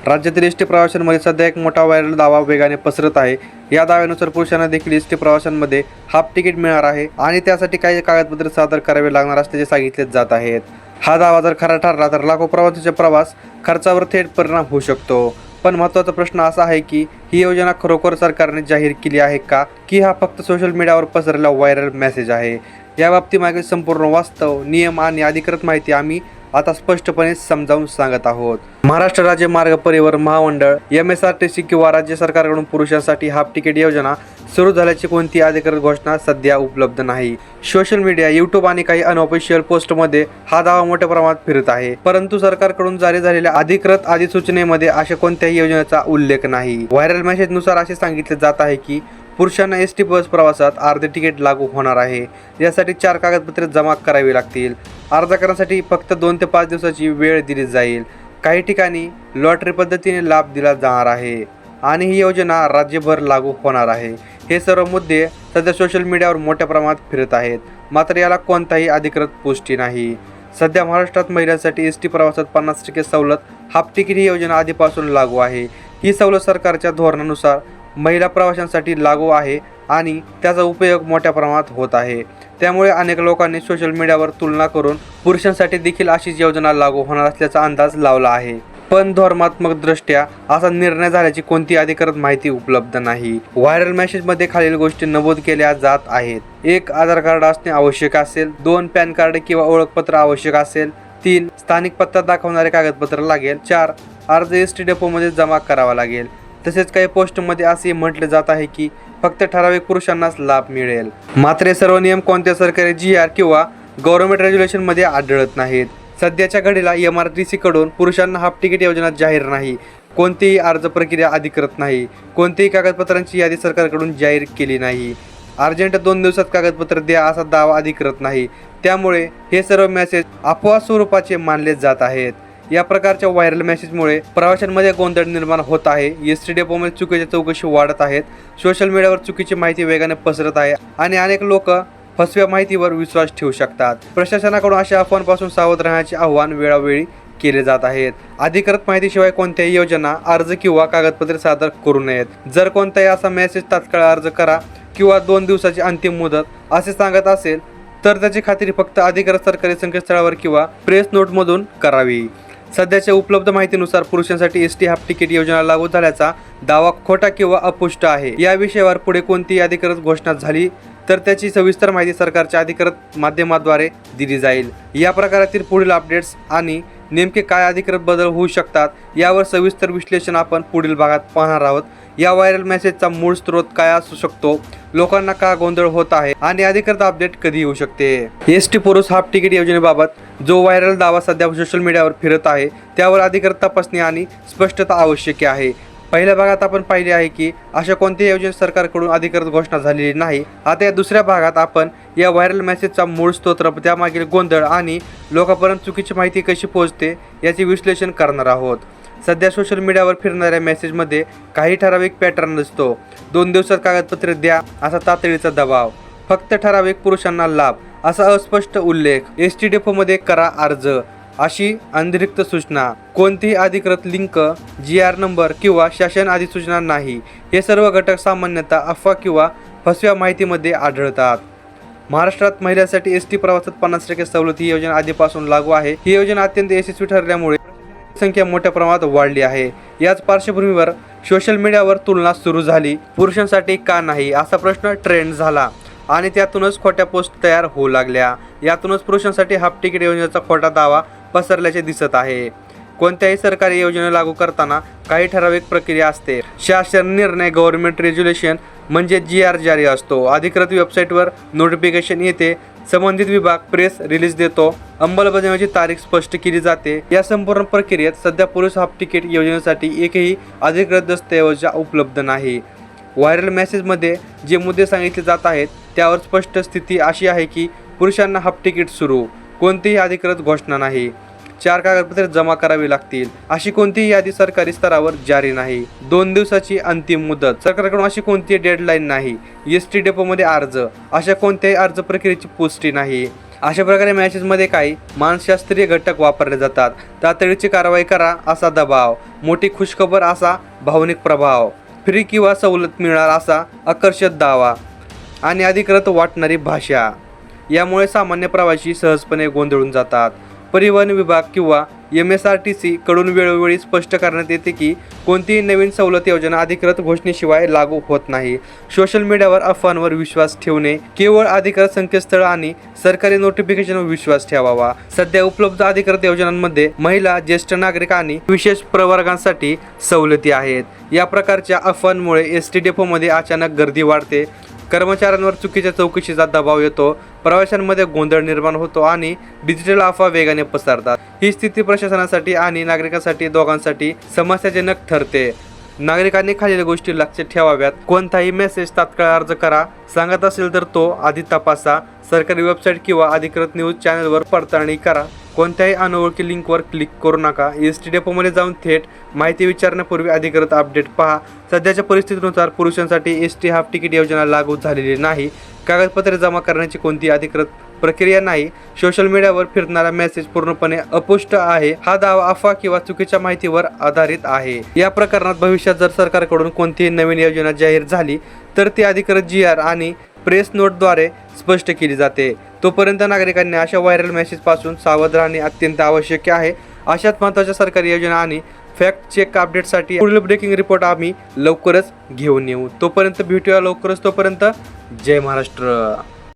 राज्यातील एसटी प्रवाशांमध्ये सध्या एक मोठा व्हायरल दावा वेगाने पसरत आहे। या दाव्यानुसार पुरुषांना देखील एसटी प्रवाशांमध्ये हाफ तिकीट मिळणार आहे आणि त्यासाठी काही कागदपत्रे सादर करावे लागणार असल्याचे सांगितले जात आहेत। हा दावा जर खरा ठरला तर लाखो प्रवाशांच्या प्रवास खर्चावर थेट परिणाम होऊ शकतो। पण महत्त्वाचा प्रश्न असा आहे की ही योजना खरोखर सरकारने जाहीर केली आहे का, की हा फक्त सोशल मीडियावर पसरलेला व्हायरल मेसेज आहे। या बाबतीमागील संपूर्ण वास्तव, नियम आणि अधिकृत माहिती आम्ही आता स्पष्टपणे समजावून सांगत आहोत। महाराष्ट्र राज्य मार्ग परिवहन महामंडळ MSRTC किंवा राज्य सरकारकडून पुरुषांसाठी हाफ तिकीट योजना सुरू झाल्याची कोणतीही अधिकृत घोषणा सध्या उपलब्ध नाही। सोशल मीडिया, YouTube आणि काही अनऑफिशियल पोस्टमध्ये हा दावा मोठ्या प्रमाणात फिरत आहे, परंतु सरकारकडून जारी झालेल्या अधिकृत अधिसूचनेमध्ये अशा कोणत्याही योजनेचा उल्लेख नाही। व्हायरल मेसेजनुसार असे सांगितले जात आहे की पुरुषांना एसटी बस प्रवासात अर्धे तिकीट लागू होणार आहे। यासाठी 4 कागदपत्रे जमा करावी लागतील। अर्ज करण्यासाठी फक्त 2 ते 5 दिवसाची वेळ दिली जाईल। काही ठिकाणी लॉटरी पद्धतीने लाभ दिला जाणार आहे आणि ही योजना राज्यभर लागू होणार आहे। हे सर्व मुद्दे सध्या सोशल मीडियावर मोठ्या प्रमाणात फिरत आहेत, मात्र याला कोणताही अधिकृत पुष्टी नाही। सध्या महाराष्ट्रात महिलांसाठी एसटी प्रवासात 50% सवलत हाफ तिकीट ही योजना आधीपासून लागू आहे। ही सवलत सरकारच्या धोरणानुसार महिला प्रवाशांसाठी लागू आहे आणि त्याचा उपयोग मोठ्या प्रमाणात होत आहे। त्यामुळे अनेक लोकांनी सोशल मीडियावर तुलना करून पुरुषांसाठी देखील अशीच योजना लागू होणार असल्याचा अंदाज लावला आहे। पण धोरणात्मकदृष्ट्या असा निर्णय झाल्याची कोणती अधिकृत माहिती उपलब्ध नाही। व्हायरल मेसेजमध्ये खालील गोष्टी नमूद केल्या जात आहेत: 1. आधार कार्ड असणे आवश्यक असेल. 2. पॅन कार्ड किंवा ओळखपत्र आवश्यक असेल. 3. स्थानिक पत्ता दाखवणारे कागदपत्र लागेल. 4. अर्ज एसटी डेपोमध्ये जमा करावा लागेल. तसेच काही पोस्टमध्ये असे म्हटले जात आहे की फक्त ठराविक पुरुषांनाच लाभ मिळेल। मात्र हे सर्व नियम कोणत्या सरकारी GR किंवा गव्हर्नमेंट रेग्युलेशनमध्ये आढळत नाहीत। सध्याच्या घडीला MRTC कडून पुरुषांना हाफ तिकीट योजना जाहीर नाही। कोणतीही अर्ज प्रक्रिया अधिकृत नाही। कोणतीही कागदपत्रांची यादी सरकारकडून जाहीर केली नाही। अर्जंट 2 दिवसात कागदपत्र द्या असा दावा अधिकृत नाही। त्यामुळे हे सर्व मेसेज अफवा स्वरूपाचे मानले जात आहेत। या प्रकारच्या व्हायरल मेसेजमुळे प्रवाशांमध्ये गोंधळ निर्माण होत आहे। एसटी डेपोमध्ये चुकीच्या चौकशी वाढत आहेत। सोशल मीडियावर चुकीची माहिती वेगाने पसरत आहे आणि अनेक लोक फसव्या माहितीवर विश्वास ठेवू शकतात। प्रशासनाकडून अशा अफवांपासून सावध राहण्याचे आवाहन वेळोवेळी केले जात आहेत। अधिकृत माहितीशिवाय कोणत्याही योजना, अर्ज किंवा कागदपत्रे सादर करू नयेत। जर कोणताही असा मेसेज तात्काळ अर्ज करा किंवा 2 दिवसाची अंतिम मुदत असे सांगत असेल तर त्याची खात्री फक्त अधिकृत सरकारी संकेतस्थळावर किंवा प्रेस नोटमधून करावी। सध्याच्या उपलब्ध माहितीनुसार पुरुषांसाठी एसटी हाफ तिकीट योजना लागू झाल्याचा दावा खोटा किंवा अपुष्ट आहे। या विषयावर पुढे कोणतीही अधिकृत घोषणा झाली तर त्याची सविस्तर माहिती सरकारच्या अधिकृत माध्यमाद्वारे दिली जाईल। या प्रकारातील पुढील अपडेट्स आणि नेमके काय अधिकृत बदल होऊ शकतात यावर सविस्तर विश्लेषण आपण पुढील भागात पाहणार आहोत। या व्हायरल मेसेजचा मूळ स्रोत काय असू शकतो, लोकांना का गोंधळ होत आहे आणि अधिकृत अपडेट कधी येऊ शकते। एसटी पुरुष हाफ तिकीट योजनेबाबत जो व्हायरल दावा सध्या सोशल मीडियावर फिरत आहे त्यावर अधिकृत तपासणी आणि स्पष्टता आवश्यक आहे। पहिल्या भागात आपण पाहिले आहे की अशा कोणत्याही योजनेत सरकारकडून अधिकृत घोषणा झालेली नाही। आता या दुसऱ्या भागात आपण या व्हायरल मेसेजचा मूळ स्रोत, त्यामागील गोंधळ आणि लोकांपर्यंत चुकीची माहिती कशी पोहोचते याचे विश्लेषण करणार आहोत। सध्या सोशल मीडियावर फिरणाऱ्या मेसेजमध्ये काही ठराविक पॅटर्न दिसतो। 2 दिवसात कागदपत्रे द्या असा तातडीचा दबाव, फक्त ठराविक पुरुषांना लाभ असा अस्पष्ट उल्लेख, एसटी डेपोमध्ये करा अर्ज अशी अतिरिक्त सूचना, कोणतीही अधिकृत लिंक, GR नंबर किंवा शासन अधिसूचना नाही। हे सर्व घटक सामान्यतः अफवा किंवा फसव्या माहितीमध्ये आढळतात। महाराष्ट्रात महिलांसाठी एसटी प्रवासात 50% सवलत ही योजना आधीपासून लागू आहे। ही योजना अत्यंत यशस्वी ठरल्यामुळे संख्या मोठ्या प्रमाणात वाढली आहे। याच पार्श्वभूमीवर सोशल मीडियावर तुलना सुरू झाली। पुरुषांसाठी का नाही असा प्रश्न ट्रेंड झाला आणि त्यातूनच खोट्या पोस्ट तयार होऊ लागल्या। यातूनच पुरुषांसाठी हाफ तिकीट योजनेचा खोटा दावा पसरल्याचे दिसत आहे। कोणत्याही सरकारी योजना लागू करताना काही ठराविक प्रक्रिया असते। शासन निर्णय, गव्हर्नमेंट रेग्युलेशन म्हणजे GR जारी असतो। अधिकृत वेबसाईटवर नोटिफिकेशन येते, संबंधित विभाग प्रेस रिलीज देतो, अंमलबजावणीची तारीख स्पष्ट केली जाते। या संपूर्ण प्रक्रियेत सध्या पुरुष हाफ तिकीट योजनेसाठी एकही अधिकृत दस्तऐवज उपलब्ध नाही। व्हायरल मेसेजमध्ये जे मुद्दे सांगितले जात आहेत त्यावर स्पष्ट स्थिती अशी आहे की पुरुषांना हाफ तिकीट सुरू, कोणतीही अधिकृत घोषणा नाही। 4 कागदपत्रे जमा करावी लागतील अशी कोणतीही यादी सरकारी स्तरावर जारी नाही. 2 दिवसाची अंतिम मुदत, सरकारकडून अशी कोणतीही डेडलाईन नाही. एसटी डेपोमध्ये अर्ज, अशा कोणत्याही अर्ज प्रक्रियेची पुष्टी नाही. अशा प्रकारे मॅसेजमध्ये काही मानसशास्त्रीय घटक वापरले जातात. तातडीची कारवाई करा असा दबाव, मोठी खुशखबर असा भावनिक प्रभाव, फ्री किंवा सवलत मिळणार असा आकर्षक दावा आणि अधिकृत वाटणारी भाषा. यामुळे सामान्य प्रवासी सहजपणे गोंधळून जातात. परिवहन विभाग किंवा MSRTC कडून वेळोवेळी स्पष्ट करण्यात येते की कोणतीही नवीन सवलत योजना अधिकृत घोषणेशिवाय लागू होत नाही. सोशल मीडियावर अफवांवर विश्वास ठेवणे, केवळ अधिकृत संकेतस्थळ आणि सरकारी नोटिफिकेशनवर विश्वास ठेवावा. सध्या उपलब्ध अधिकृत योजनांमध्ये महिला, ज्येष्ठ नागरिक आणि विशेष प्रवर्गांसाठी सवलती आहेत. या प्रकारच्या अफवांमुळे एसटी डेपोमध्ये अचानक गर्दी वाढते, कर्मचाऱ्यांवर चुकीच्या चौकशीचा दबाव येतो, प्रवाशांमध्ये गोंधळ निर्माण होतो आणि डिजिटल अफवा वेगाने पसरतात. ही स्थिती प्रशासनासाठी आणि नागरिकांसाठी दोघांसाठी समस्याजनक ठरते. नागरिकांनी खालील गोष्टी लक्षात ठेवाव्यात. कोणताही मेसेज तात्काळ अर्ज करा. सांगत असेल तर तो आधी तपासा. सरकारी वेबसाईट किंवा अधिकृत न्यूज चॅनलवर पडताळणी करा. कोणत्याही अनोळखी लिंकवर क्लिक करू नका. एसटी डेपोमध्ये जाऊन थेट माहिती विचारण्यापूर्वी अधिकृत अपडेट पहा. सध्याच्या परिस्थितीनुसार पुरुषांसाठी एसटी हाफ तिकीट योजना लागू झालेली नाही. कागदपत्रे जमा करण्याची कोणतीही अधिकृत प्रक्रिया नाही. सोशल मीडियावर फिरणारा मेसेज पूर्णपणे अपुष्ट आहे. हा दावा अफवा किंवा चुकीच्या माहितीवर आधारित आहे. या प्रकरणात भविष्यात जर सरकारकडून कोणतीही नवीन योजना जाहीर झाली तर ती अधिकृत GR आणि प्रेस नोटद्वारे स्पष्ट केली जाते. तोपर्यंत नागरिकांनी अशा व्हायरल मेसेजपासून सावध राहणे अत्यंत आवश्यक आहे. अशाच महत्त्वाच्या सरकारी योजना आणि फॅक्ट चेक अपडेटसाठी पुढील ब्रेकिंग रिपोर्ट आम्ही लवकरच घेऊन येऊ. तोपर्यंत भेटूया लवकरच. तोपर्यंत जय महाराष्ट्र.